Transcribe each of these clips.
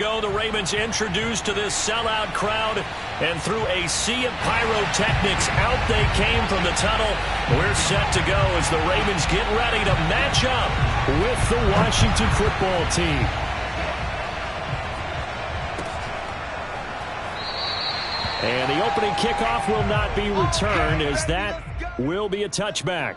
The Ravens introduced to this sellout crowd, and through a sea of pyrotechnics, out they came from the tunnel. We're set to go as the Ravens get ready to match up with the Washington football team. And the opening kickoff will not be returned, as that will be a touchback.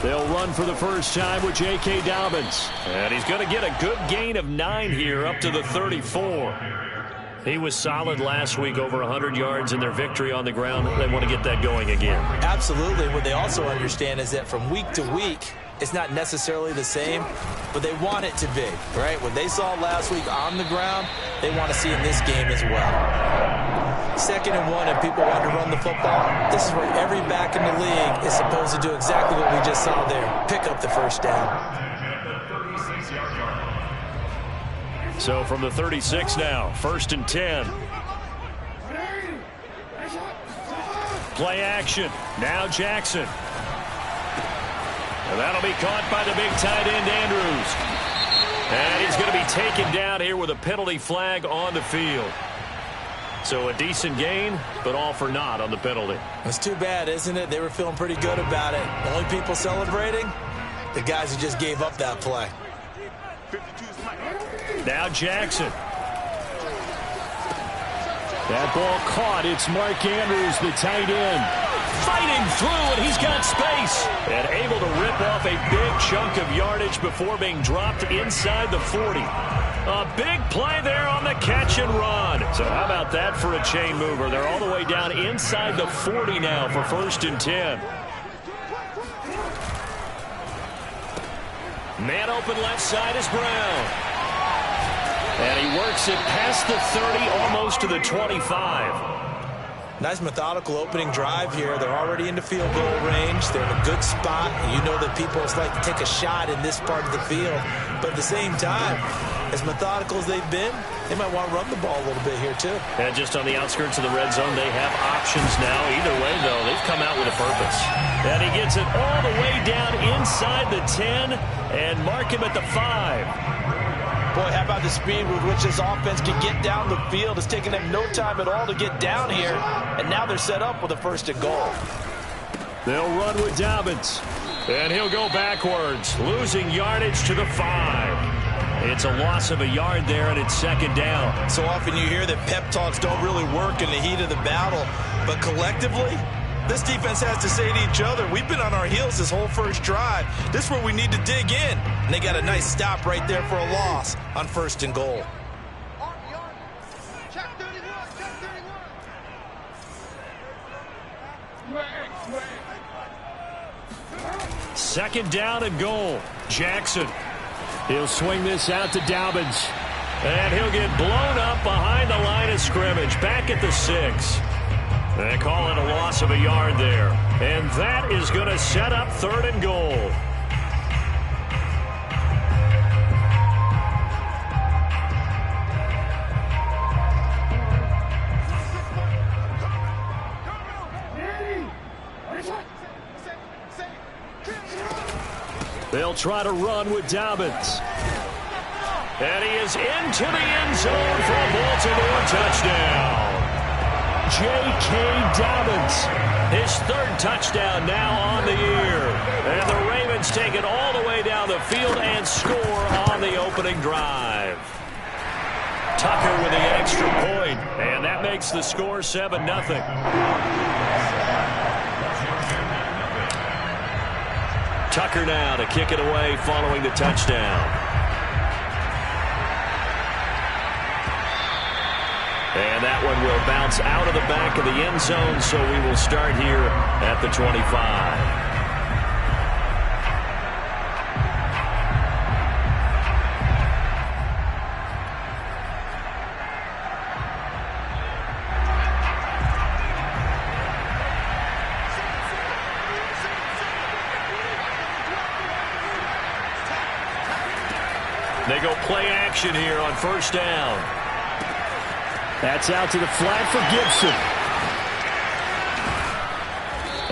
They'll run for the first time with J.K. Dobbins. And he's going to get a good gain of 9 here up to the 34. He was solid last week, over 100 yards in their victory on the ground. They want to get that going again. Absolutely. What they also understand is that from week to week, it's not necessarily the same, but they want it to be, right? What they saw last week on the ground, they want to see in this game as well. 2nd and 1, and people want to run the football. This is where every back in the league is supposed to do exactly what we just saw there. Pick up the first down. So from the 36 now, 1st and 10. Play action. Now Jackson. And that'll be caught by the big tight end, Andrews. And he's going to be taken down here with a penalty flag on the field. So a decent gain, but all for naught on the penalty. It's too bad, isn't it? They were feeling pretty good about it. The only people celebrating, the guys who just gave up that play. Now Jackson. That ball caught. It's Mark Andrews, the tight end. Fighting through, and he's got space. And able to rip off a big chunk of yardage before being dropped inside the 40. A big play there on the catch and run. So how about that for a chain mover? They're all the way down inside the 40 now for 1st and 10. Man open left side is Brown. And he works it past the 30, almost to the 25. Nice methodical opening drive here. They're already into field goal range. They're in a good spot. You know that people like to take a shot in this part of the field. But at the same time, as methodical as they've been, they might want to run the ball a little bit here too. And just on the outskirts of the red zone, they have options now. Either way, though, they've come out with a purpose. And he gets it all the way down inside the 10 and mark him at the 5. Boy, how about the speed with which this offense can get down the field? It's taken them no time at all to get down here, and now they're set up with a 1st and goal. They'll run with Dobbins, and he'll go backwards, losing yardage to the 5. It's a loss of a yard there, and it's 2nd down. So often you hear that pep talks don't really work in the heat of the battle, but collectively, this defense has to say to each other, we've been on our heels this whole first drive. This is where we need to dig in. And they got a nice stop right there for a loss on 1st and goal. Second down and goal. Jackson. He'll swing this out to Dobbins. And he'll get blown up behind the line of scrimmage. Back at the 6. They call it a loss of a yard there. And that is going to set up 3rd and goal. They'll try to run with Dobbins. And he is into the end zone for a Baltimore touchdown. J.K. Dobbins, his 3rd touchdown now on the year. And the Ravens take it all the way down the field and score on the opening drive. Tucker with the extra point, and that makes the score 7-0. Tucker now to kick it away following the touchdown. And that one will bounce out of the back of the end zone, so we will start here at the 25. go play action here on first down. That's out to the flat for Gibson.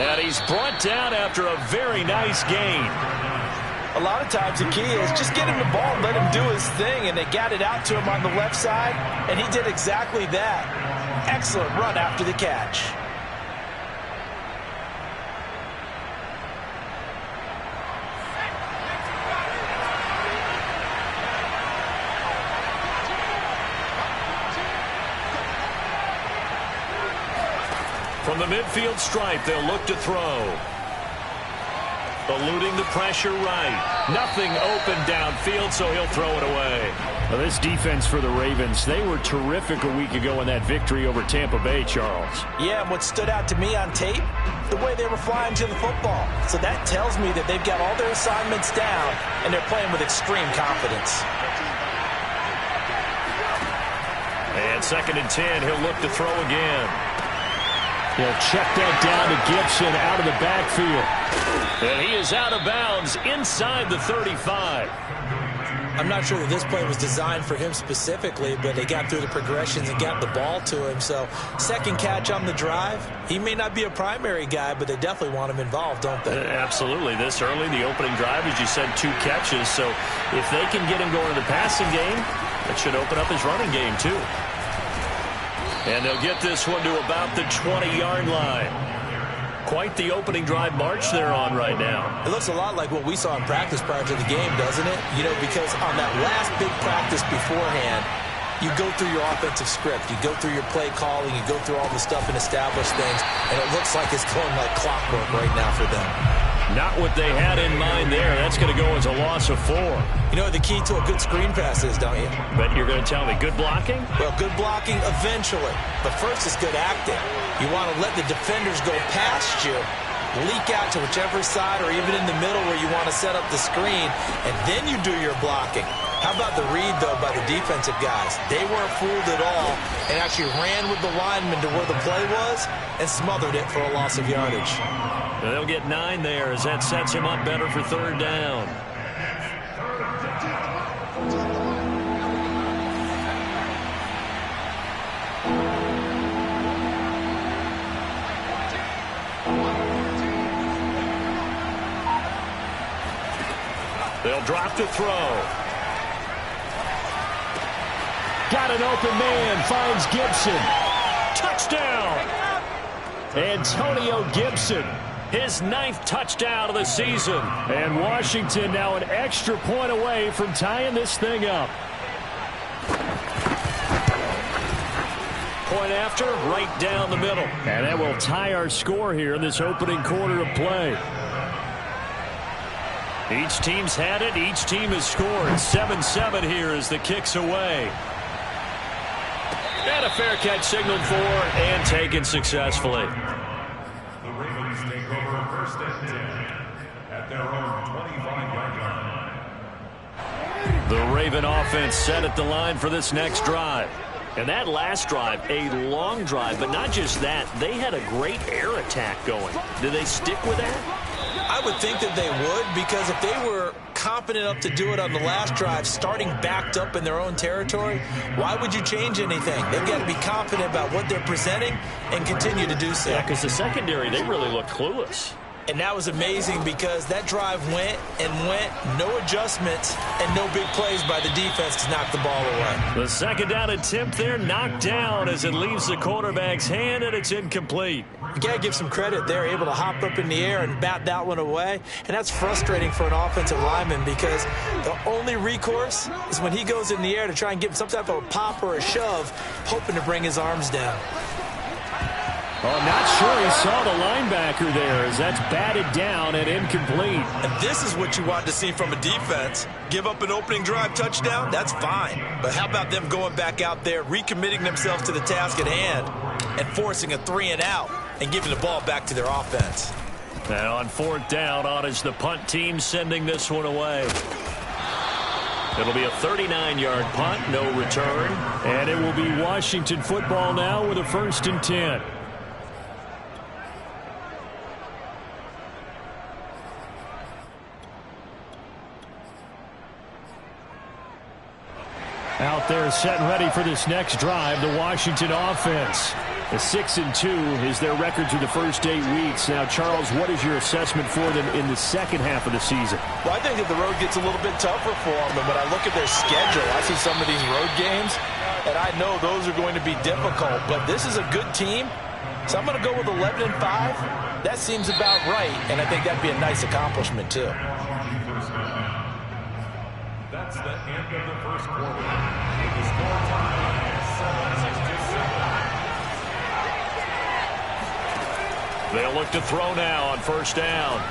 And he's brought down after a very nice gain. A lot of times the key is just get him the ball and let him do his thing, and they got it out to him on the left side, and he did exactly that. Excellent run after the catch. From the midfield stripe, they'll look to throw. Eluding the pressure right. Nothing open downfield, so he'll throw it away. Well, this defense for the Ravens, they were terrific a week ago in that victory over Tampa Bay, Charles. Yeah, and what stood out to me on tape, the way they were flying to the football. So that tells me that they've got all their assignments down, and they're playing with extreme confidence. And 2nd and 10, he'll look to throw again. He'll check that down to Gibson out of the backfield. And he is out of bounds inside the 35. I'm not sure that this play was designed for him specifically, but they got through the progressions and got the ball to him. So, second catch on the drive. He may not be a primary guy, but they definitely want him involved, don't they? Absolutely. This early, the opening drive, as you said, 2 catches. So, if they can get him going to the passing game, that should open up his running game, too. And they'll get this one to about the 20-yard line. Quite the opening drive march they're on right now. It looks a lot like what we saw in practice prior to the game, doesn't it? You know, because on that last big practice beforehand, you go through your offensive script. You go through your play calling. You go through all the stuff and establish things. And it looks like it's going like clockwork right now for them. Not what they had in mind there. That's going to go as a loss of 4. You know what the key to a good screen pass is, don't you? But you're going to tell me good blocking? Well, good blocking eventually. But first is good acting. You want to let the defenders go past you, leak out to whichever side or even in the middle where you want to set up the screen, and then you do your blocking. How about the read, though, by the defensive guys? They weren't fooled at all and actually ran with the lineman to where the play was and smothered it for a loss of yardage. They'll get 9 there as that sets him up better for 3rd down. They'll drop to throw. Got an open man, finds Gibson. Touchdown! Antonio Gibson. His 9th touchdown of the season. And Washington now an extra point away from tying this thing up. Point after, right down the middle. And that will tie our score here in this opening quarter of play. Each team's had it. Each team has scored. 7-7 here as the kick's away. And a fair catch signaled for and taken successfully. The Ravens take over 1st and 10 at their own 25-yard line. The Raven offense set at the line for this next drive. And that last drive, a long drive, but not just that. They had a great air attack going. Did they stick with that? I would think that they would, because if they were confident enough to do it on the last drive, starting backed up in their own territory, why would you change anything? They've got to be confident about what they're presenting and continue to do so. Yeah, because the secondary, they really looked clueless. And that was amazing because that drive went and went, no adjustments, and no big plays by the defense to knock the ball away. The 2nd down attempt there knocked down as it leaves the quarterback's hand, and it's incomplete. You got to give some credit. They're able to hop up in the air and bat that one away, and that's frustrating for an offensive lineman because the only recourse is when he goes in the air to try and give some type of a pop or a shove, hoping to bring his arms down. Oh, not sure he saw the linebacker there as that's batted down and incomplete. And this is what you want to see from a defense. Give up an opening drive touchdown, that's fine. But how about them going back out there, recommitting themselves to the task at hand, and forcing a 3-and-out and giving the ball back to their offense. And on 4th down, on is the punt team sending this one away. It'll be a 39-yard punt, no return. And it will be Washington football now with a 1st and 10. Out there set and ready for this next drive, the Washington offense. The 6-2 is their record through the first 8 weeks. Now, Charles, what is your assessment for them in the second half of the season? Well, I think that the road gets a little bit tougher for them. And when I look at their schedule, I see some of these road games, and I know those are going to be difficult. But this is a good team, so I'm going to go with 11-5. That seems about right, and I think that'd be a nice accomplishment, too. That's the end of the first quarter. With the score tied 7-7. They'll look to throw now on first down.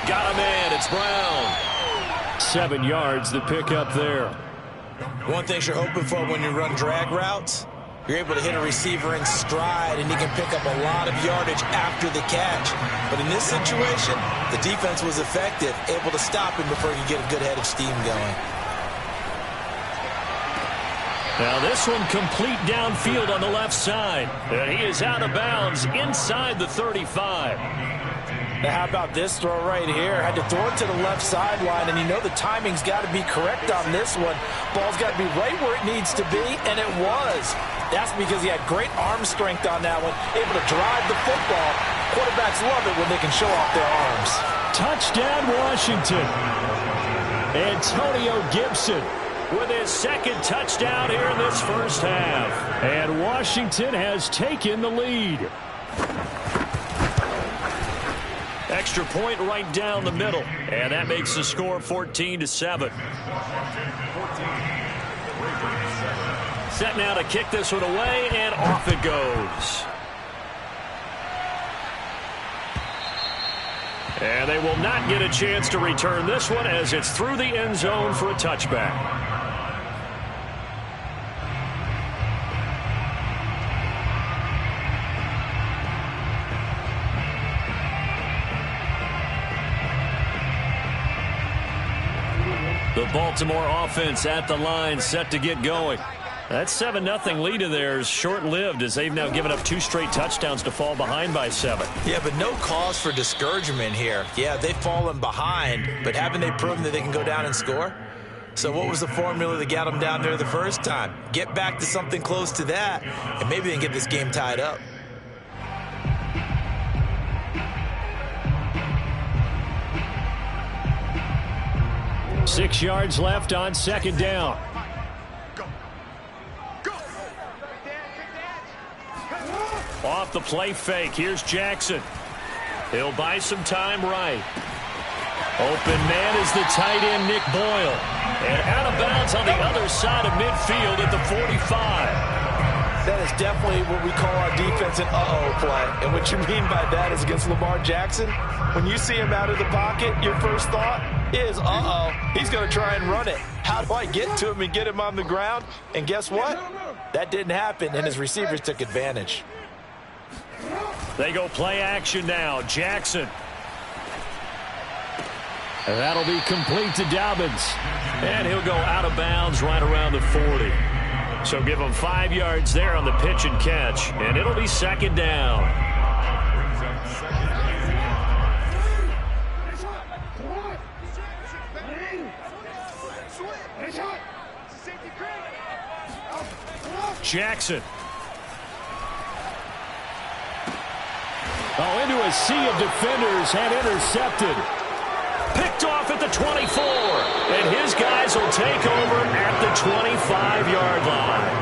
Got him in. It's Brown. 7 yards, the pickup there. One thing you're hoping for when you run drag routes, you're able to hit a receiver in stride, and he can pick up a lot of yardage after the catch. But in this situation, the defense was effective, able to stop him before he could get a good head of steam going. Now this one complete downfield on the left side. And he is out of bounds inside the 35. Now how about this throw right here? Had to throw it to the left sideline, and you know the timing's got to be correct on this one. Ball's got to be right where it needs to be, and it was. That's because he had great arm strength on that one, able to drive the football. Quarterbacks love it when they can show off their arms. Touchdown, Washington. Antonio Gibson With his second touchdown here in this first half. And Washington has taken the lead. Extra point right down the middle. And that makes the score 14-7. Set now to kick this one away, and off it goes. And they will not get a chance to return this one as it's through the end zone for a touchback. The Baltimore offense at the line, set to get going. That 7-0 lead of theirs short-lived as they've now given up 2 straight touchdowns to fall behind by 7. Yeah, but no cause for discouragement here. Yeah, they've fallen behind, but haven't they proven that they can go down and score? So what was the formula that got them down there the first time? Get back to something close to that, and maybe they can get this game tied up. Six yards left on second down. Off the play fake, here's Jackson. He'll buy some time right. Open man is the tight end, Nick Boyle. And out of bounds on the other side of midfield at the 45. That is definitely what we call our defense an uh-oh play. And what you mean by that is against Lamar Jackson, when you see him out of the pocket, your first thought is, uh-oh, he's going to try and run it. How do I get to him and get him on the ground? And guess what? That didn't happen, and his receivers took advantage. They go play action now. Jackson. And that'll be complete to Dobbins. And he'll go out of bounds right around the 40. So give him 5 yards there on the pitch and catch. And it'll be second down. Jackson. Oh, into a sea of defenders and intercepted. Picked off at the 24. And his guys will take over at the 25-yard line.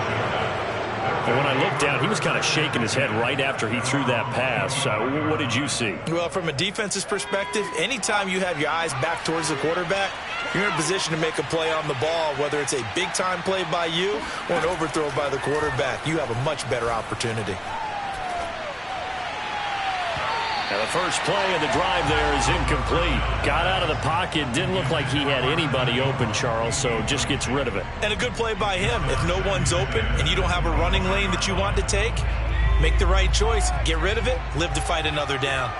And when I looked down, he was kind of shaking his head right after he threw that pass. What did you see? Well, from a defense's perspective, anytime you have your eyes back towards the quarterback, you're in a position to make a play on the ball, whether it's a big-time play by you or an overthrow by the quarterback. You have a much better opportunity. Now the first play of the drive there is incomplete. Got out of the pocket. Didn't look like he had anybody open, Charles, so just gets rid of it. And a good play by him. If no one's open and you don't have a running lane that you want to take, make the right choice. Get rid of it. Live to fight another down.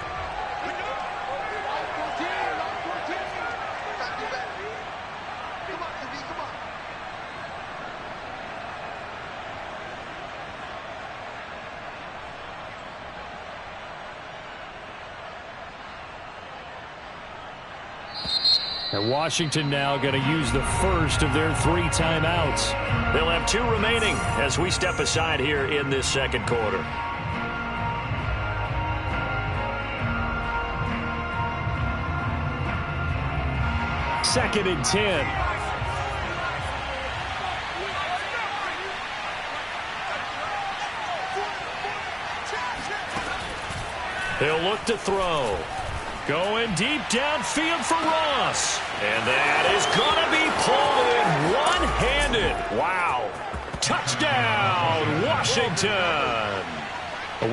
And Washington now going to use the first of their 3 timeouts. They'll have 2 remaining as we step aside here in this second quarter. Second and 10. He'll look to throw. Going deep downfield for Ross. And that is going to be pulled in one-handed. Wow. Touchdown, Washington.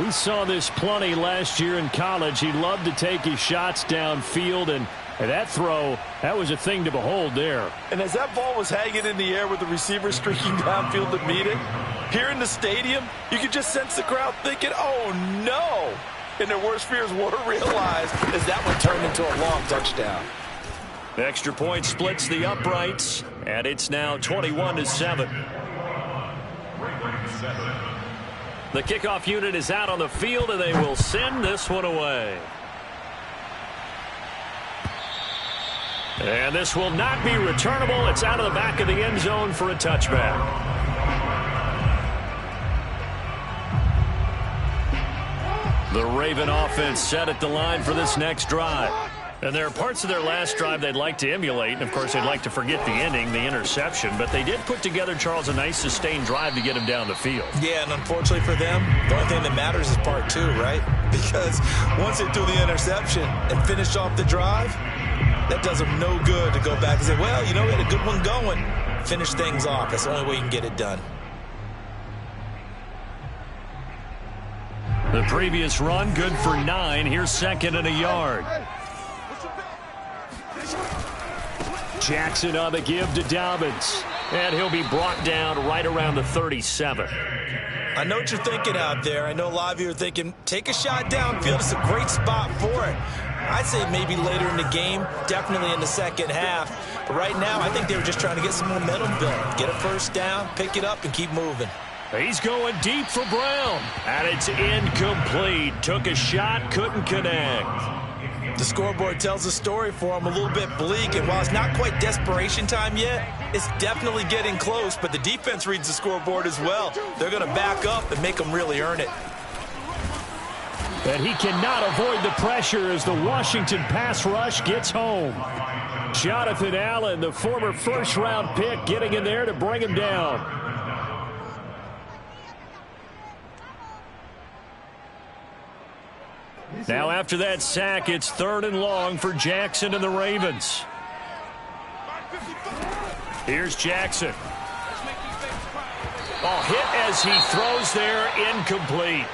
We saw this plenty last year in college. He loved to take his shots downfield, and that throw, that was a thing to behold there. And as that ball was hanging in the air with the receiver streaking downfield to meet it, here in the stadium, you could just sense the crowd thinking, oh, no. And their worst fears were realized as that one turned into a long touchdown. The extra point splits the uprights, and it's now 21-7. The kickoff unit is out on the field, and they will send this one away. And this will not be returnable. It's out of the back of the end zone for a touchback. The Raven offense set at the line for this next drive. And there are parts of their last drive they'd like to emulate. And, of course, they'd like to forget the ending, the interception. But they did put together, Charles, a nice sustained drive to get him down the field. Yeah, and unfortunately for them, the only thing that matters is part 2, right? Because once they threw the interception and finished off the drive, that does them no good to go back and say, well, you know, we had a good one going. Finish things off. That's the only way you can get it done. The previous run, good for 9. Here's second and a yard. Jackson on the give to Dobbins. And he'll be brought down right around the 37. I know what you're thinking out there. I know a lot of you are thinking, take a shot downfield. It's a great spot for it. I'd say maybe later in the game, definitely in the second half. But right now, I think they were just trying to get some momentum built. Get a first down, pick it up, and keep moving. He's going deep for Brown. And it's incomplete. Took a shot, couldn't connect. The scoreboard tells a story for him, a little bit bleak. And while it's not quite desperation time yet, it's definitely getting close. But the defense reads the scoreboard as well. They're going to back up and make them really earn it. And he cannot avoid the pressure as the Washington pass rush gets home. Jonathan Allen, the former first-round pick, getting in there to bring him down. Now after that sack, it's 3rd and long for Jackson and the Ravens. Here's Jackson. Oh, hit as he throws there, incomplete.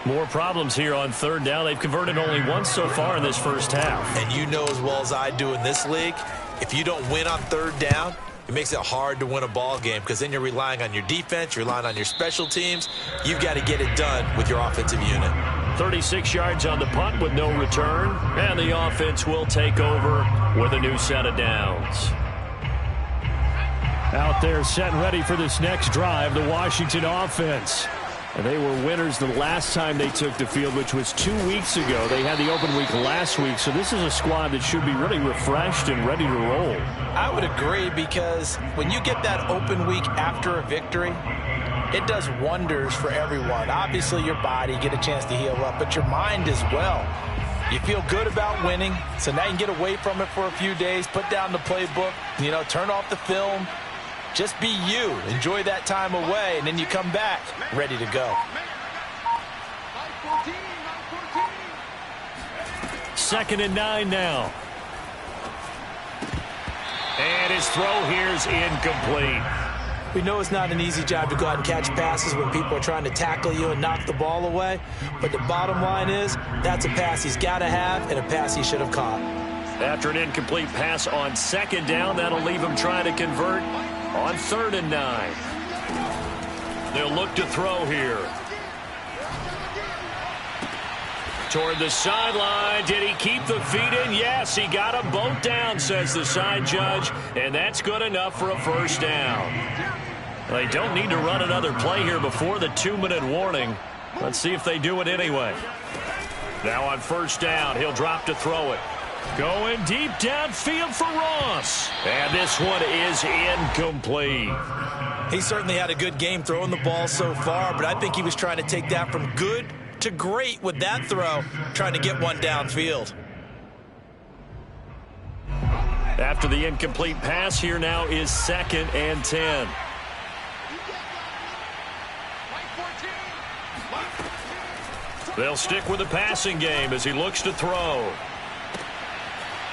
More problems here on 3rd down. They've converted only once so far in this first half. And you know as well as I do in this league, if you don't win on 3rd down, it makes it hard to win a ball game because then you're relying on your defense, you're relying on your special teams. You've got to get it done with your offensive unit. 36 yards on the punt with no return. And the offense will take over with a new set of downs. Out there set and ready for this next drive, the Washington offense. And they were winners the last time they took the field, which was 2 weeks ago. They had the open week last week, so this is a squad that should be really refreshed and ready to roll. I would agree because when you get that open week after a victory, it does wonders for everyone. Obviously, your body, get a chance to heal up, but your mind as well. You feel good about winning, so now you can get away from it for a few days, put down the playbook, you know, turn off the film. Just be you. Enjoy that time away, and then you come back ready to go. 2nd and 9 now. And his throw here is incomplete. We know it's not an easy job to go out and catch passes when people are trying to tackle you and knock the ball away. But the bottom line is, that's a pass he's got to have and a pass he should have caught. After an incomplete pass on 2nd down, that'll leave him trying to convert on 3rd and 9. They'll look to throw here. Toward the sideline. Did he keep the feet in? Yes, he got them both down, says the side judge. And that's good enough for a first down. They don't need to run another play here before the 2-minute warning. Let's see if they do it anyway. Now on 1st down, he'll drop to throw it. Going deep downfield for Ross. And this one is incomplete. He certainly had a good game throwing the ball so far, but I think he was trying to take that from good to great with that throw, trying to get one downfield. After the incomplete pass, here now is 2nd and 10. They'll stick with the passing game as he looks to throw.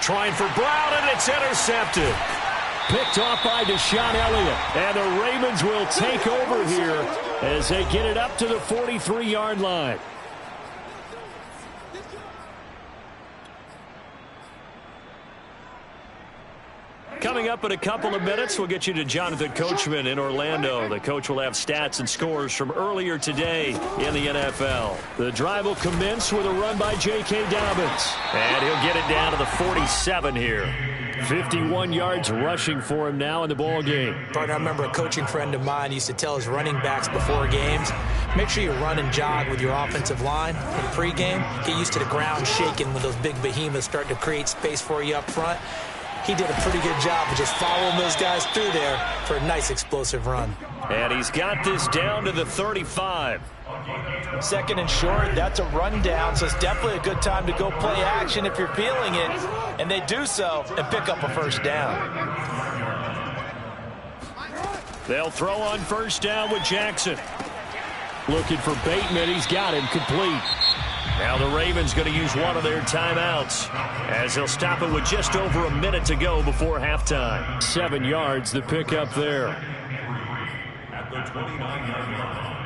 Trying for Brown, and it's intercepted. Picked off by Deshaun Elliott. And the Ravens will take over here as they get it up to the 43-yard line. Coming up in a couple of minutes, we'll get you to Jonathan Coachman in Orlando. The coach will have stats and scores from earlier today in the NFL. The drive will commence with a run by J.K. Dobbins. And he'll get it down to the 47 here. 51 yards rushing for him now in the ball game. Partner, I remember a coaching friend of mine used to tell his running backs before games, make sure you run and jog with your offensive line in pregame. Get used to the ground shaking when those big behemoths start to create space for you up front. He did a pretty good job of just following those guys through there for a nice explosive run. And he's got this down to the 35. 2nd and short, that's a rundown, so it's definitely a good time to go play action if you're feeling it. And they do so and pick up a first down. They'll throw on first down with Jackson. Looking for Bateman. He's got him complete. Now the Ravens going to use one of their timeouts as they'll stop it with just over a minute to go before halftime. 7 yards the pickup there. At the 29-yard line.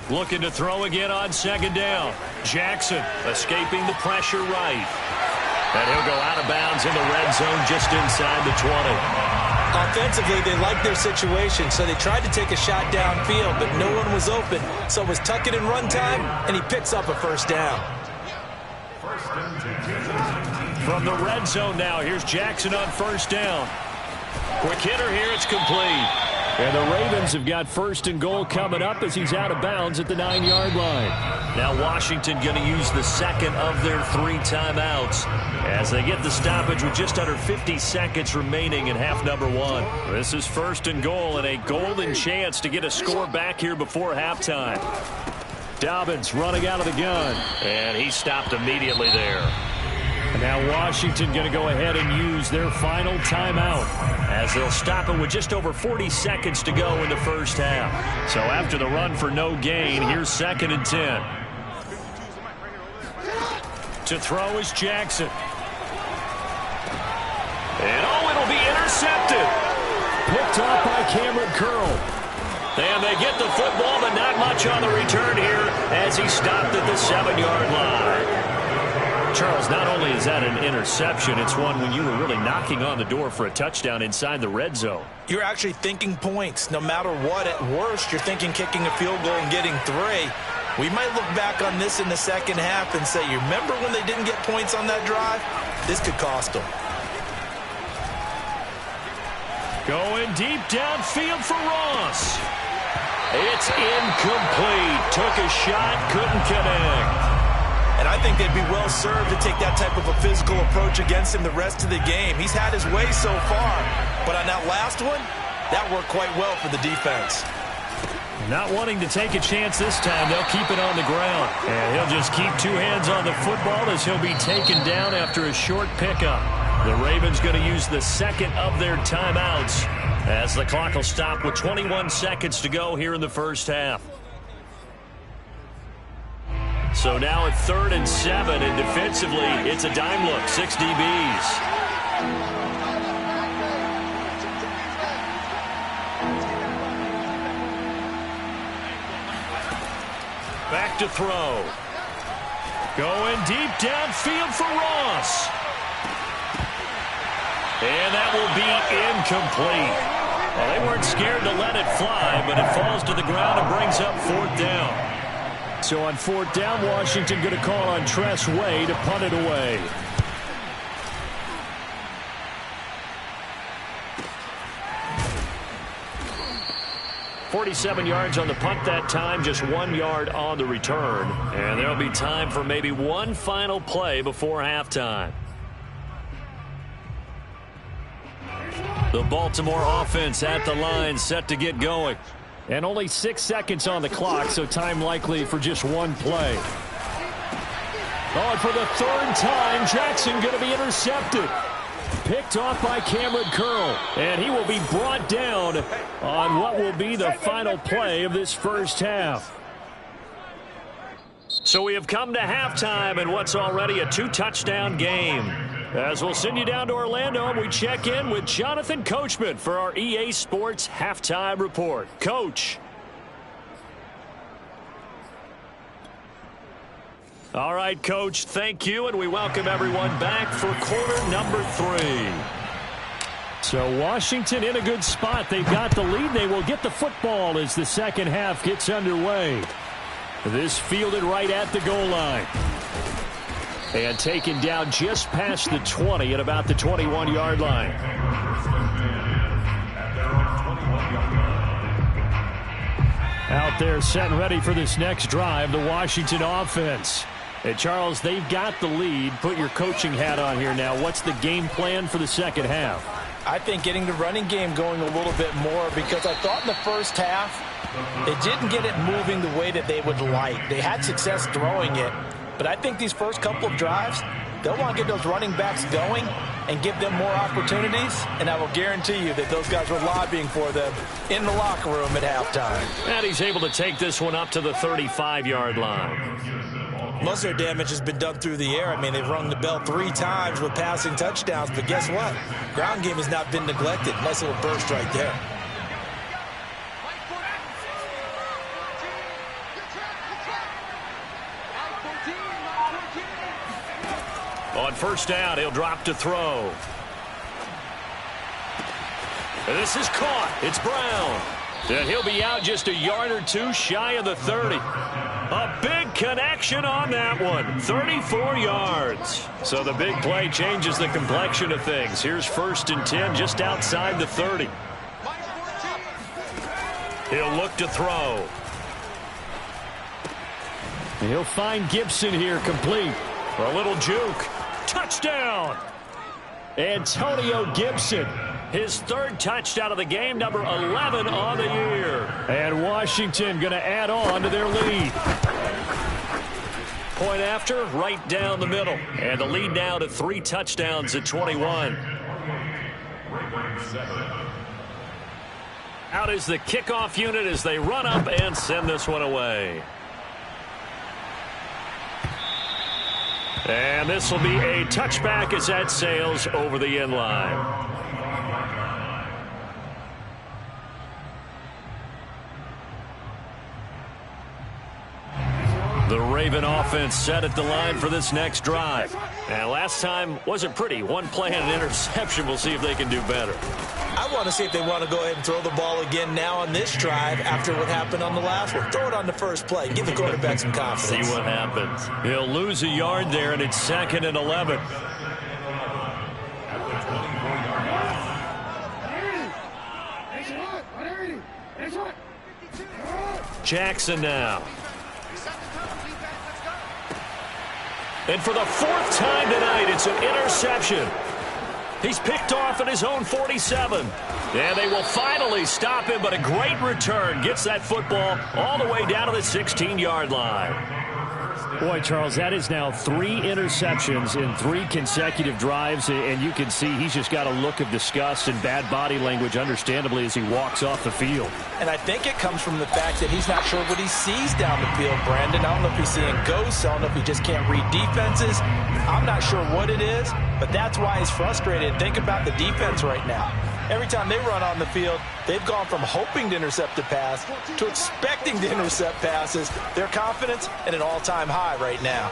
Looking to throw again on 2nd down. Jackson escaping the pressure right. And he'll go out of bounds in the red zone just inside the 20. Offensively, they liked their situation, so they tried to take a shot downfield, but no one was open. So it was tuck it and run time, and he picks up a first down. From the red zone now, here's Jackson on first down. Quick hitter here, it's complete. And the Ravens have got 1st and goal coming up as he's out of bounds at the 9-yard line. Now Washington going to use the 2nd of their 3 timeouts as they get the stoppage with just under 50 seconds remaining in half number 1. This is 1st and goal and a golden chance to get a score back here before halftime. Dobbins running out of the gun. And he stopped immediately there. And now Washington going to go ahead and use their final timeout as they'll stop it with just over 40 seconds to go in the first half. So after the run for no gain, here's 2nd and 10. To throw is Jackson. And it'll be intercepted. Picked off by Cameron Curl. And they get the football, but not much on the return here as he stopped at the 7-yard line. Charles, not only is that an interception, it's one when you were really knocking on the door for a touchdown inside the red zone. You're actually thinking points. No matter what, at worst, you're thinking kicking a field goal and getting 3. We might look back on this in the second half and say, you remember when they didn't get points on that drive? This could cost them. Going deep downfield for Ross. It's incomplete. Took a shot, couldn't connect. And I think they'd be well served to take that type of a physical approach against him the rest of the game. He's had his way so far, but on that last one, that worked quite well for the defense. Not wanting to take a chance this time, they'll keep it on the ground. And he'll just keep 2 hands on the football as he'll be taken down after a short pickup. The Ravens going to use the 2nd of their timeouts as the clock will stop with 21 seconds to go here in the first half. So now at 3rd and 7, and defensively, it's a dime look, 6 DBs. Back to throw. Going deep downfield for Ross. And that will be incomplete. Well, they weren't scared to let it fly, but it falls to the ground and brings up 4th down. So on 4th down, Washington going to call on Tress Way to punt it away. 47 yards on the punt that time, just 1 yard on the return. And there'll be time for maybe one final play before halftime. The Baltimore offense at the line, set to get going. And only 6 seconds on the clock, so time likely for just one play. Oh, and for the third time, Jackson going to be intercepted. Picked off by Cameron Curl, and he will be brought down on what will be the final play of this first half. So we have come to halftime in what's already a 2-touchdown game. As we'll send you down to Orlando, we check in with Jonathan Coachman for our EA Sports Halftime Report. Coach. All right, Coach, thank you, and we welcome everyone back for quarter number 3. So Washington in a good spot. They've got the lead. They will get the football as the second half gets underway. This fielded right at the goal line. And taken down just past the 20 at about the 21-yard line. Out there set and ready for this next drive, the Washington offense. And Charles, they've got the lead. Put your coaching hat on here now. What's the game plan for the second half? I think getting the running game going a little bit more, because I thought in the first half they didn't get it moving the way that they would like. They had success throwing it, but I think these first couple of drives, they'll want to get those running backs going and give them more opportunities, and I will guarantee you that those guys were lobbying for them in the locker room at halftime. And he's able to take this one up to the 35-yard line. Most of their damage has been done through the air. I mean, they've rung the bell 3 times with passing touchdowns, but guess what? Ground game has not been neglected. Nice little burst right there. On first down, he'll drop to throw. And this is caught. It's Brown. And he'll be out just a yard or two shy of the 30. A big connection on that one. 34 yards. So the big play changes the complexion of things. Here's 1st and 10 just outside the 30. He'll look to throw. He'll find Gibson here complete. A little juke. Touchdown! Antonio Gibson. His 3rd touchdown of the game, number 11 on the year. And Washington going to add on to their lead. Point after, right down the middle. And the lead now to 3 touchdowns at 21. Out is the kickoff unit as they run up and send this one away. And this will be a touchback as that sails over the end line. The Raven offense set at the line for this next drive. And last time wasn't pretty. One play and an interception. We'll see if they can do better. I want to see if they want to go ahead and throw the ball again now on this drive after what happened on the last one. Throw it on the first play. Give the quarterback some confidence. See what happens. He'll lose a yard there, and it's 2nd and 11. Jackson now. And for the 4th time tonight, it's an interception. He's picked off at his own 47. And they will finally stop him, but a great return. Gets that football all the way down to the 16-yard line. Boy, Charles, that is now 3 interceptions in 3 consecutive drives, and you can see he's just got a look of disgust and bad body language, understandably, as he walks off the field. And I think it comes from the fact that he's not sure what he sees down the field, Brandon. I don't know if he's seeing ghosts. I don't know if he just can't read defenses. I'm not sure what it is, but that's why he's frustrated. Think about the defense right now. Every time they run on the field, they've gone from hoping to intercept a pass to expecting to intercept passes. Their confidence at an all-time high right now.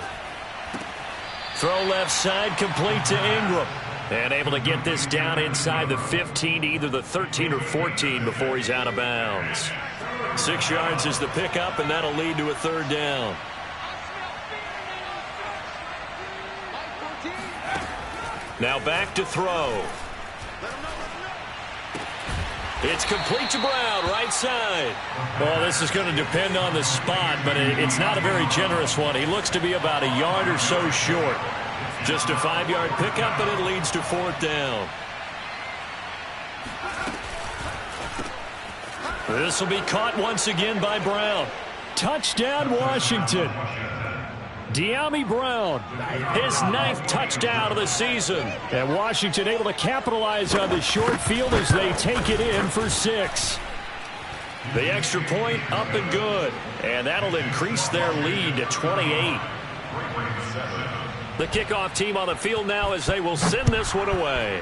Throw left side, complete to Ingram. And able to get this down inside the 15, either the 13 or 14 before he's out of bounds. 6 yards is the pickup, and that'll lead to a 3rd down. Now back to throw. It's complete to Brown, right side. Well, this is going to depend on the spot, but it's not a very generous one. He looks to be about a yard or so short. Just a 5-yard pickup, and it leads to 4th down. This will be caught once again by Brown. Touchdown, Washington. De'Ami Brown, His 9th touchdown of the season. and Washington able to capitalize on the short field as they take it in for 6. The extra point up and good. And that'll increase their lead to 28. The kickoff team on the field now as they will send this one away.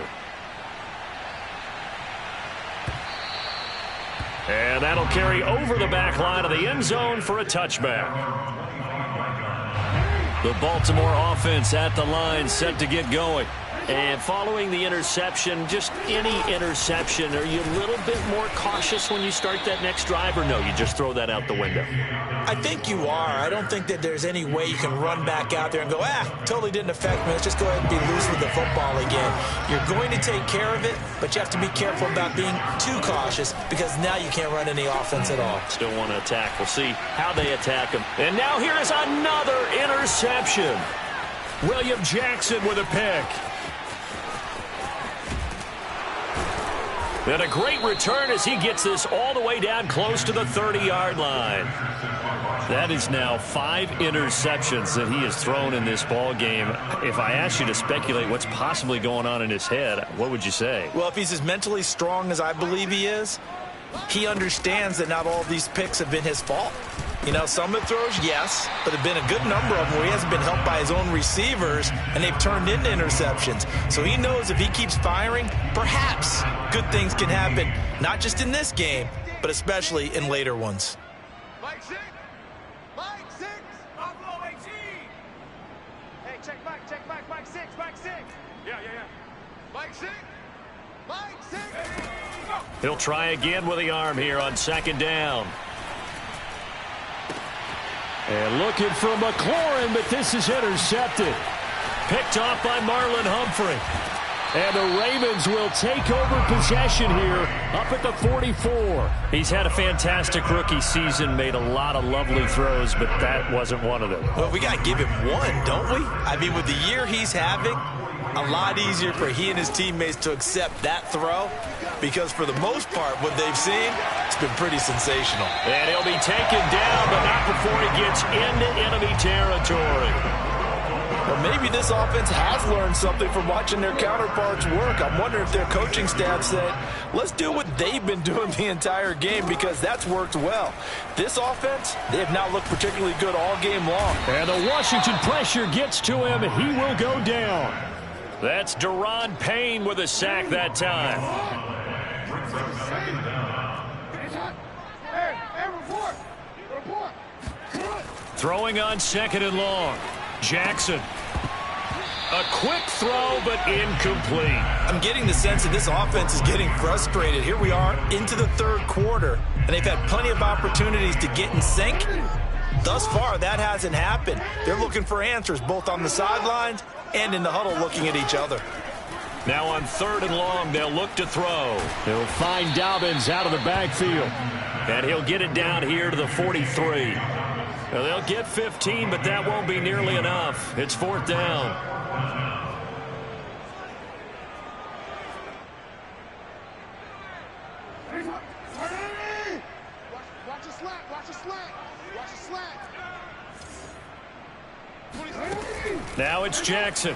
And that'll carry over the back line of the end zone for a touchback. The Baltimore offense at the line set to get going. And following the interception, just any interception, are you a little bit more cautious when you start that next drive, or no, you just throw that out the window? I think you are. I don't think that there's any way you can run back out there and go, totally didn't affect me. Let's just go ahead and be loose with the football again. You're going to take care of it, but you have to be careful about being too cautious because now you can't run any offense at all. Still want to attack. We'll see how they attack him. And now here is another interception. William Jackson with a pick. And a great return as he gets this all the way down close to the 30-yard line. That is now 5 interceptions that he has thrown in this ball game. If I asked you to speculate what's possibly going on in his head, what would you say? Well, if he's as mentally strong as I believe he is, he understands that not all of these picks have been his fault. You know, some of the throws, yes, but there have been a good number of them where he hasn't been helped by his own receivers, and they've turned into interceptions. So he knows if he keeps firing, perhaps good things can happen, not just in this game, but especially in later ones. Mike 6. Buffalo 18. Hey, check back, Mike 6. Yeah. Mike 6. He'll try again with the arm here on 2nd down. And looking for McLaurin, but this is intercepted. Picked off by Marlon Humphrey. And the Ravens will take over possession here up at the 44. He's had a fantastic rookie season, made a lot of lovely throws, but that wasn't one of them. Well, we got to give him one, don't we? I mean, with the year he's having, a lot easier for he and his teammates to accept that throw because for the most part, what they've seen, it's been pretty sensational. And he'll be taken down, but not before he gets into enemy territory. Well, maybe this offense has learned something from watching their counterparts work. I'm wondering if their coaching staff said, let's do what they've been doing the entire game because that's worked well. This offense, they have not looked particularly good all game long. And the Washington pressure gets to him. He will go down. That's Deron Payne with a sack that time. Throwing on 2nd and long. Jackson. A quick throw, but incomplete. I'm getting the sense that this offense is getting frustrated. Here we are into the 3rd quarter, and they've had plenty of opportunities to get in sync. Thus far, that hasn't happened. They're looking for answers both on the sidelines and in the huddle looking at each other. Now on 3rd and long, they'll look to throw. They'll find Dobbins out of the backfield. And he'll get it down here to the 43. Now they'll get 15, but that won't be nearly enough. It's 4th down. Watch a slant. Now it's Jackson.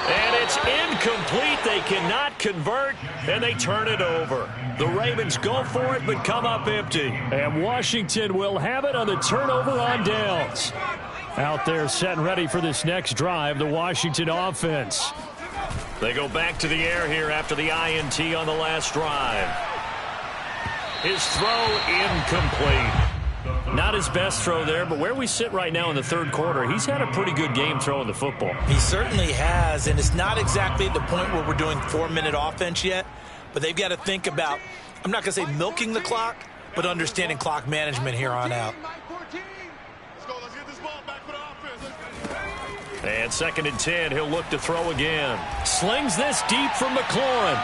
And it's incomplete. They cannot convert, and they turn it over. The Ravens go for it, but come up empty. And Washington will have it on the turnover on downs. Out there set and ready for this next drive, the Washington offense. They go back to the air here after the INT on the last drive. His throw incomplete. Not his best throw there, but where we sit right now in the 3rd quarter, he's had a pretty good game throwing the football. He certainly has, and it's not exactly at the point where we're doing 4-minute offense yet, but they've got to think about, I'm not going to say milking the clock, but understanding clock management here on out. Let's get this ball back for the offense. And 2nd and 10, he'll look to throw again. Slings this deep from McLaurin.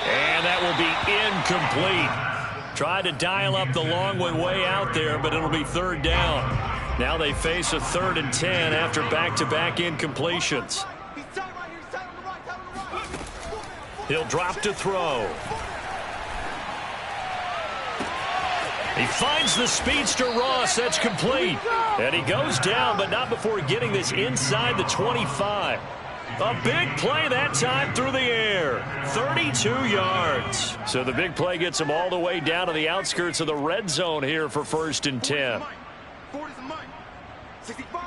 And that will be incomplete. Tried to dial up the long one way out there, but it'll be third down. Now they face a 3rd and 10 after back-to-back incompletions. He'll drop to throw. He finds the speedster Ross. That's complete. And he goes down, but not before getting this inside the 25. A big play that time through the air. 32 yards. So the big play gets him all the way down to the outskirts of the red zone here for 1st and 10. 65.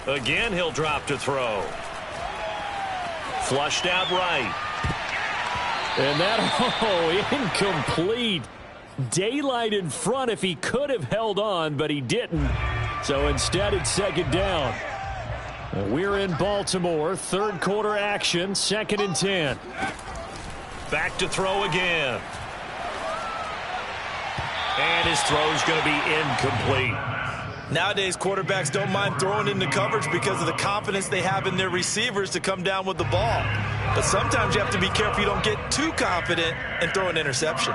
Again, he'll drop to throw. Flushed out right. And that, incomplete. Daylight in front if he could have held on, but he didn't. So instead, it's 2nd down. We're in Baltimore. 3rd quarter action, 2nd and 10. Back to throw again. And his throw's going to be incomplete. Nowadays, quarterbacks don't mind throwing into coverage because of the confidence they have in their receivers to come down with the ball. But sometimes you have to be careful you don't get too confident and throw an interception.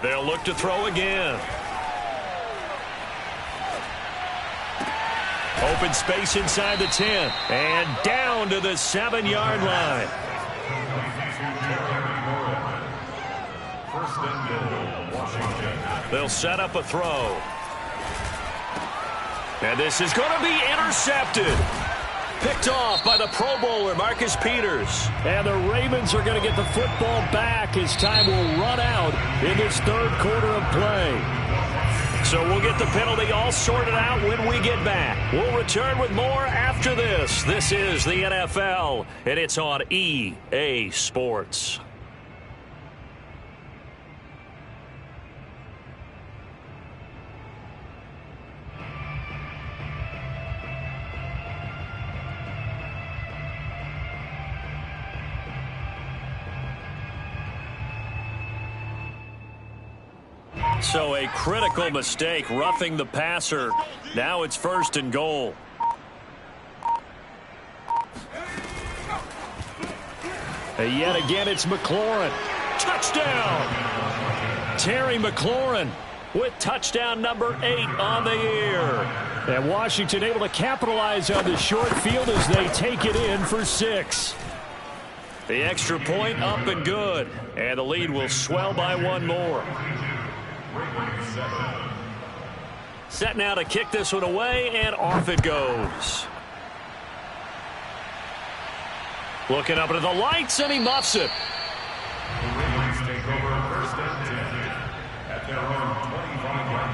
They'll look to throw again. Open space inside the 10. And down to the 7-yard line. They'll set up a throw. And this is going to be intercepted. Picked off by the Pro Bowler, Marcus Peters. And the Ravens are going to get the football back as time will run out in this 3rd quarter of play. So we'll get the penalty all sorted out when we get back. We'll return with more after this. This is the NFL, and it's on EA Sports. So a critical mistake, roughing the passer. Now it's 1st and goal. And yet again, it's McLaurin. Touchdown! Terry McLaurin with touchdown number 8 on the year. And Washington able to capitalize on the short field as they take it in for 6. The extra point up and good. And the lead will swell by 1 more. Set now to kick this one away, and off it goes. Looking up into the lights, and he muffs it. The Ravens take over 1st and 10 at their own 25-yard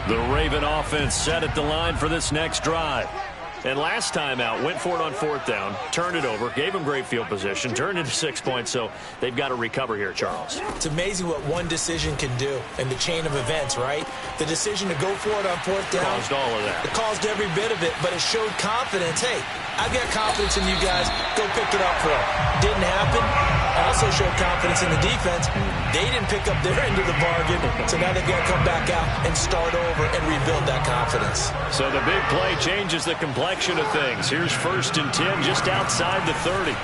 line. The Raven offense set at the line for this next drive. And last time out, went for it on 4th down, turned it over, gave him great field position, turned into 6 points, so they've got to recover here, Charles. It's amazing what one decision can do in the chain of events, right? The decision to go for it on 4th down. Caused all of that. It caused every bit of it, but it showed confidence. Hey, I've got confidence in you guys. Go pick it up for it. Didn't happen. Also showed confidence in the defense. They didn't pick up their end of the bargain, so now they've got to come back out and start over and rebuild that confidence. So the big play changes the complexion of things. Here's 1st and 10 just outside the 30.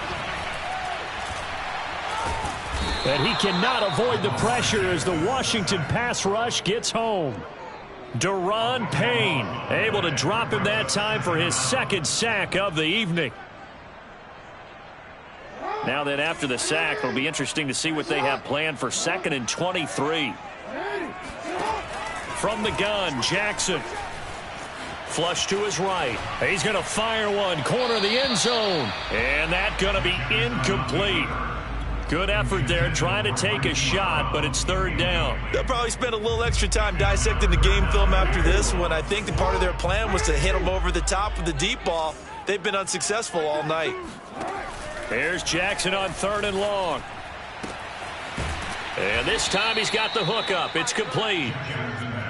And he cannot avoid the pressure as the Washington pass rush gets home. Deron Payne able to drop him that time for his 2nd sack of the evening. Now then, after the sack, it'll be interesting to see what they have planned for 2nd and 23. From the gun, Jackson. Flush to his right. He's going to fire one, corner of the end zone. And that's going to be incomplete. Good effort there, trying to take a shot, but it's 3rd down. They'll probably spend a little extra time dissecting the game film after this one. I think the part of their plan was to hit them over the top with the deep ball. They've been unsuccessful all night. Here's Jackson on 3rd and long. And this time he's got the hook up. It's complete.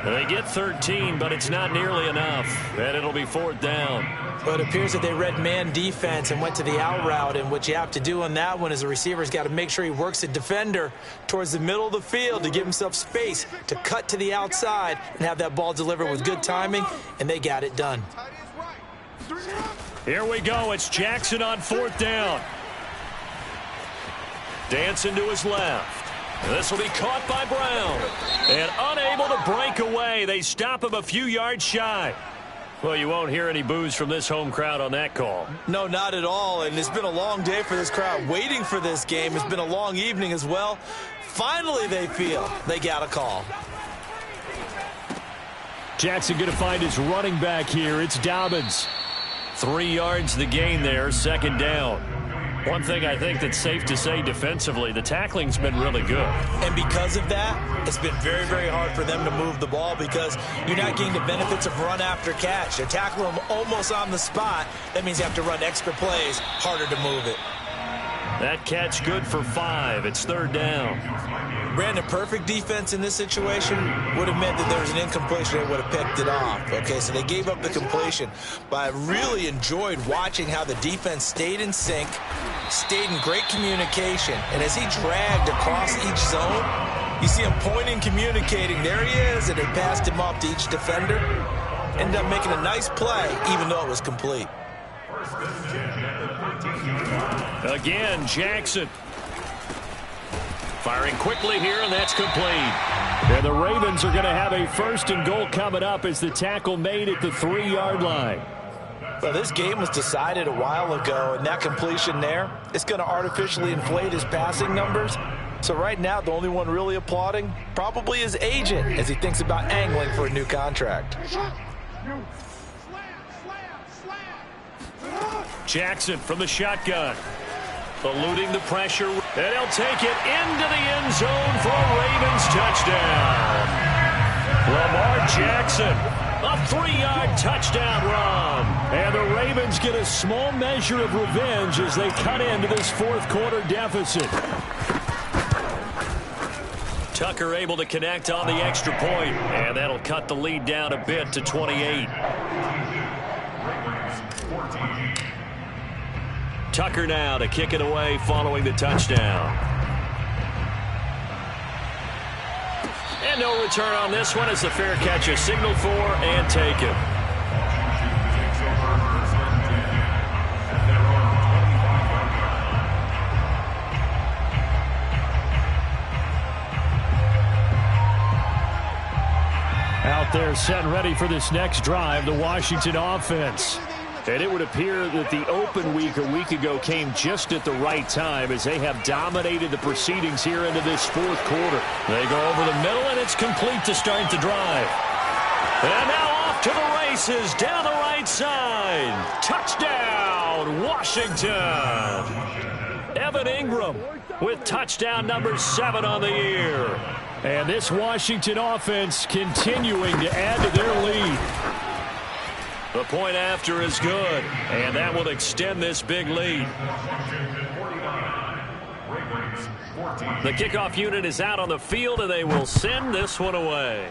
They get 13, but it's not nearly enough, and it'll be 4th down. But it appears that they read man defense and went to the out route, and what you have to do on that one is the receiver's got to make sure he works the defender towards the middle of the field to give himself space to cut to the outside and have that ball delivered with good timing, and they got it done. Here we go. It's Jackson on 4th down. Dancing to his left. This will be caught by Brown. And unable to break away. They stop him a few yards shy. Well, you won't hear any boos from this home crowd on that call. No, not at all. And it's been a long day for this crowd waiting for this game. It's been a long evening as well. Finally, they feel they got a call. Jackson going to find his running back here. It's Dobbins. 3 yards the gain there, 2nd down. One thing I think that's safe to say defensively, the tackling's been really good. And because of that, it's been very, very hard for them to move the ball because you're not getting the benefits of run after catch. They tackle them almost on the spot. That means you have to run extra plays, harder to move it. That catch good for 5. It's 3rd down. Brandon, perfect defense in this situation would have meant that there was an incompletion. They would have picked it off. Okay, so they gave up the completion. But I really enjoyed watching how the defense stayed in sync, stayed in great communication. And as he dragged across each zone, you see him pointing, communicating. There he is, and they passed him off to each defender. Ended up making a nice play, even though it was complete. Again, Jackson. Firing quickly here, and that's complete. And the Ravens are going to have a 1st and goal coming up as the tackle made at the 3-yard line. Well, this game was decided a while ago, and that completion there, it's going to artificially inflate his passing numbers. So right now, the only one really applauding probably his agent as he thinks about angling for a new contract. Jackson from the shotgun. Eluding the pressure, and he'll take it into the end zone for a Ravens touchdown. Lamar Jackson, a 3-yard touchdown run. And the Ravens get a small measure of revenge as they cut into this 4th quarter deficit. Tucker able to connect on the extra point, and that'll cut the lead down a bit to 28. Tucker now to kick it away following the touchdown. And no return on this one as the fair catch is signaled for and taken. Out there set and ready for this next drive, the Washington offense. And it would appear that the open week a week ago came just at the right time as they have dominated the proceedings here into this 4th quarter. They go over the middle, and it's complete to start the drive. And now off to the races down the right side. Touchdown, Washington. Evan Ingram with touchdown number 7 on the year. And this Washington offense continuing to add to their lead. The point after is good, and that will extend this big lead. The kickoff unit is out on the field, and they will send this one away.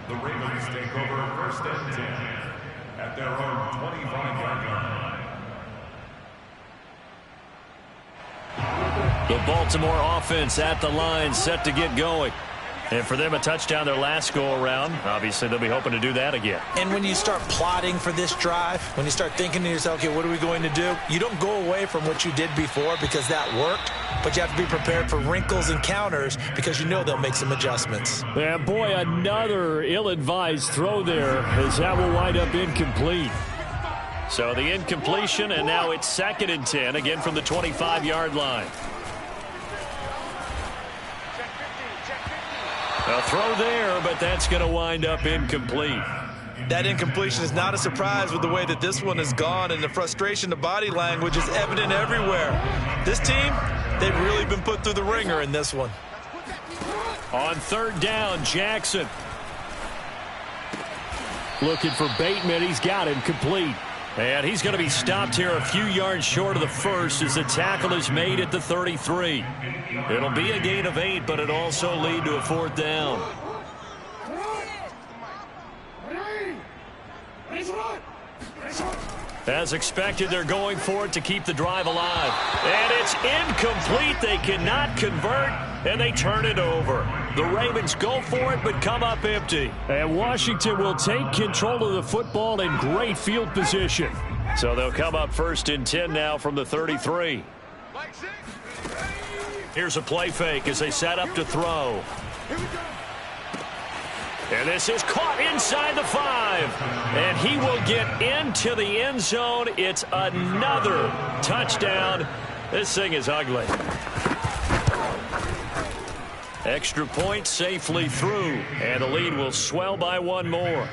The Ravens take over 1st and 10 at their own 25-yard line. The Baltimore offense at the line, set to get going. And for them, a touchdown their last go-around. Obviously, they'll be hoping to do that again. And when you start plotting for this drive, when you start thinking to yourself, okay, what are we going to do? You don't go away from what you did before because that worked, but you have to be prepared for wrinkles and counters because you know they'll make some adjustments. And boy, another ill-advised throw there as that will wind up incomplete. So the incompletion, and now it's 2nd and 10, again from the 25-yard line. A throw there, but that's going to wind up incomplete. That incompletion is not a surprise with the way that this one has gone, and the frustration, the body language is evident everywhere. This team, they've really been put through the ringer in this one. On 3rd down, Jackson. Looking for Bateman. He's got him complete. And he's going to be stopped here a few yards short of the first as the tackle is made at the 33. It'll be a gain of 8, but it also lead to a 4th down. As expected, they're going for it to keep the drive alive. And it's incomplete. They cannot convert, and they turn it over. The Ravens go for it, but come up empty. And Washington will take control of the football in great field position. So they'll come up 1st and 10 now from the 33. Here's a play fake as they set up to throw. And this is caught inside the 5. And he will get into the end zone. It's another touchdown. This thing is ugly. Extra point safely through. And the lead will swell by 1 more.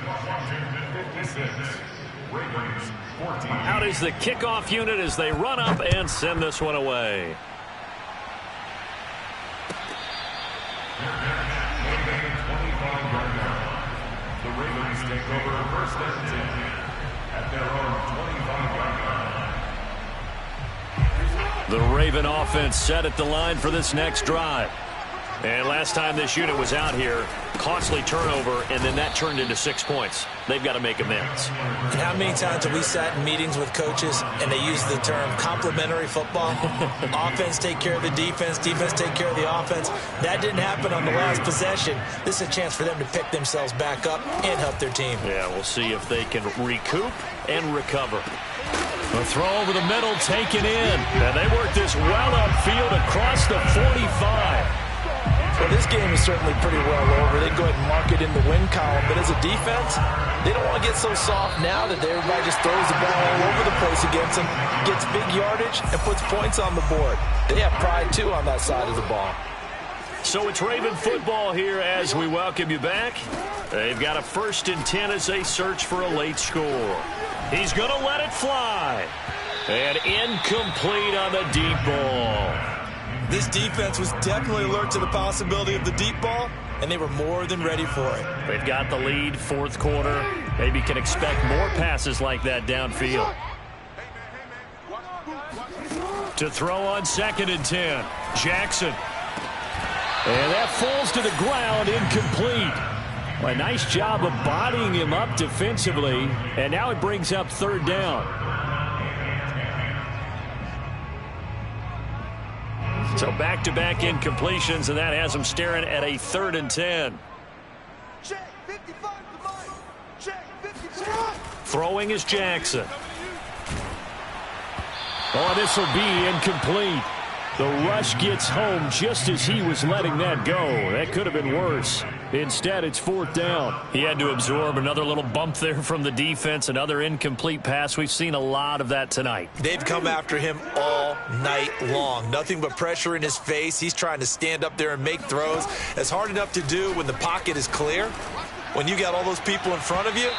Out is the kickoff unit as they run up and send this one away. The Ravens take over 1st and 10 at their own 25-yard line. The Raven offense set at the line for this next drive. And last time this unit was out here, costly turnover, and then that turned into 6 points. They've got to make amends. And how many times have we sat in meetings with coaches and they use the term complementary football? Offense take care of the defense, defense take care of the offense. That didn't happen on the last possession. This is a chance for them to pick themselves back up and help their team. Yeah, we'll see if they can recoup and recover. The throw over the middle taken in. And they work this well upfield across the 45. Well, this game is certainly pretty well over. They can go ahead and mark it in the win column. But as a defense, they don't want to get so soft now that everybody just throws the ball all over the place against them, gets big yardage, and puts points on the board. They have pride, too, on that side of the ball. So it's Raven football here as we welcome you back. They've got a 1st and 10 as they search for a late score. He's going to let it fly. And incomplete on the deep ball. This defense was definitely alert to the possibility of the deep ball, and they were more than ready for it. They've got the lead, 4th quarter. Maybe can expect more passes like that downfield. To throw on 2nd and 10, Jackson. And that falls to the ground, incomplete. A nice job of bodying him up defensively, and now it brings up 3rd down. So back-to-back incompletions, and that has them staring at a 3rd and 10. Throwing is Jackson. Oh, this will be incomplete. The rush gets home just as he was letting that go. That could have been worse. Instead, it's 4th down. He had to absorb another little bump there from the defense, another incomplete pass. We've seen a lot of that tonight. They've come after him all night long. Nothing but pressure in his face. He's trying to stand up there and make throws. It's hard enough to do when the pocket is clear. When you got all those people in front of you,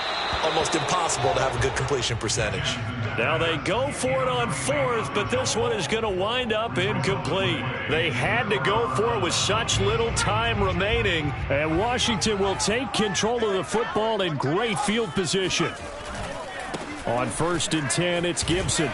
almost impossible to have a good completion percentage. Now they go for it on 4th, but this one is going to wind up incomplete. They had to go for it with such little time remaining, and Washington will take control of the football in great field position. On 1st and 10, it's Gibson.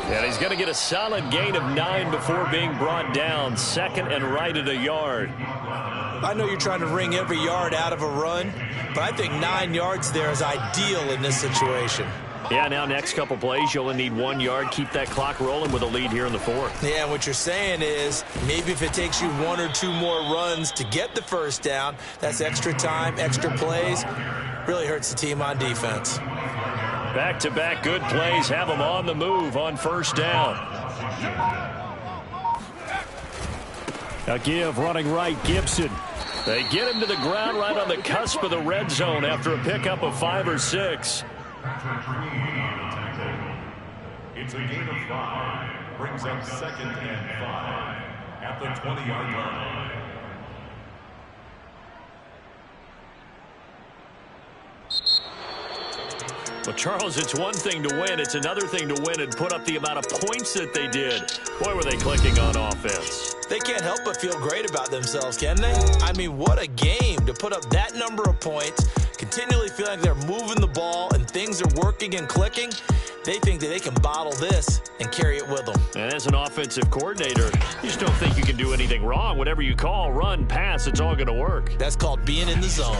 And he's going to get a solid gain of 9 before being brought down. 2nd and right at a yard. I know you're trying to wring every yard out of a run, but I think 9 yards there is ideal in this situation. Yeah, now next couple plays, you only need 1 yard. Keep that clock rolling with a lead here in the 4th. Yeah, what you're saying is maybe if it takes you 1 or 2 more runs to get the 1st down, that's extra time, extra plays. Really hurts the team on defense. Back-to-back good plays have them on the move on 1st down. A give running right, Gibson. They get him to the ground right on the cusp of the red zone after a pickup of 5 or 6. It's a gain of 5. Brings up 2nd and 5 at the 20-yard line. Well, Charles, it's one thing to win. It's another thing to win and put up the amount of points that they did. Boy, were they clicking on offense. They can't help but feel great about themselves, can they? I mean, what a game to put up that number of points, continually feel like they're moving the ball and things are working and clicking, they think that they can bottle this and carry it with them. And as an offensive coordinator, you just don't think you can do anything wrong. Whatever you call, run, pass, it's all going to work. That's called being in the zone.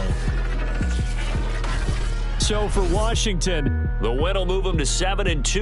So for Washington, the win will move them to 7-2.